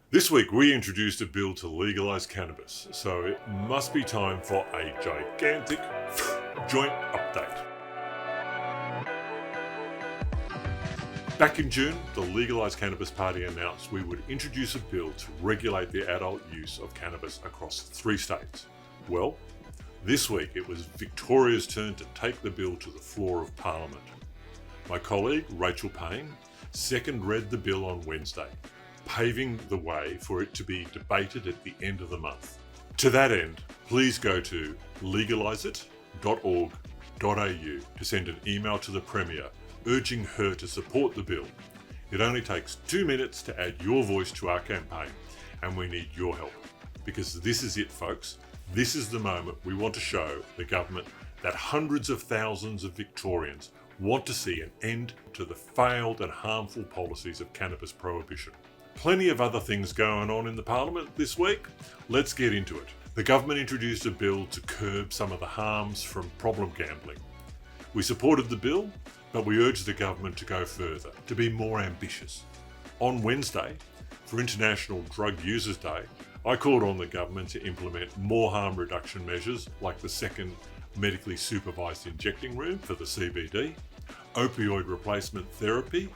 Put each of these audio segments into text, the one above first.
This week we introduced a bill to legalise cannabis, so it must be time for a gigantic joint update. Back in June, the Legalise Cannabis Party announced we would introduce a bill to regulate the adult use of cannabis across 3 states. Well, this week it was Victoria's turn to take the bill to the floor of Parliament. My colleague Rachel Payne second-read the bill on Wednesday, paving the way for it to be debated at the end of the month. To that end, please go to legaliseit.org.au to send an email to the Premier urging her to support the bill. It only takes 2 minutes to add your voice to our campaign, and we need your help. Because this is it, folks. This is the moment we want to show the government that hundreds of thousands of Victorians want to see an end to the failed and harmful policies of cannabis prohibition. Plenty of other things going on in the Parliament this week. Let's get into it. The government introduced a bill to curb some of the harms from problem gambling. We supported the bill, but we urged the government to go further, to be more ambitious. On Wednesday, for International Drug Users Day, I called on the government to implement more harm reduction measures like the second medically supervised injecting room for the CBD, opioid replacement therapy,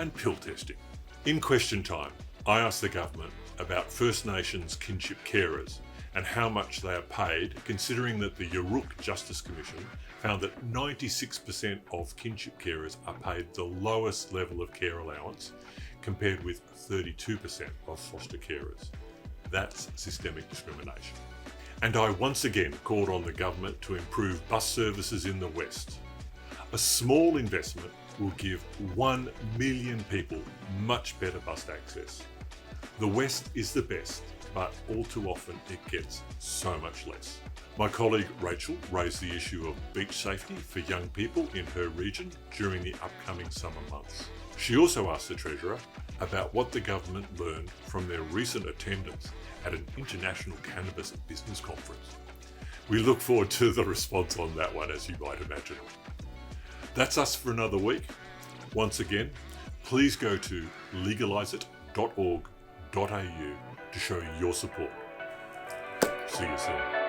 and pill testing. In question time, I asked the government about First Nations kinship carers and how much they are paid, considering that the Yuruk Justice Commission found that 96% of kinship carers are paid the lowest level of care allowance, compared with 32% of foster carers. That's systemic discrimination. And I once again called on the government to improve bus services in the West. A small investment will give 1 million people much better bus access. The West is the best, but all too often it gets so much less. My colleague Rachel raised the issue of beach safety for young people in her region during the upcoming summer months. She also asked the Treasurer about what the government learned from their recent attendance at an international cannabis business conference. We look forward to the response on that one, as you might imagine. That's us for another week. Once again, please go to legaliseit.org.au to show your support. See you soon.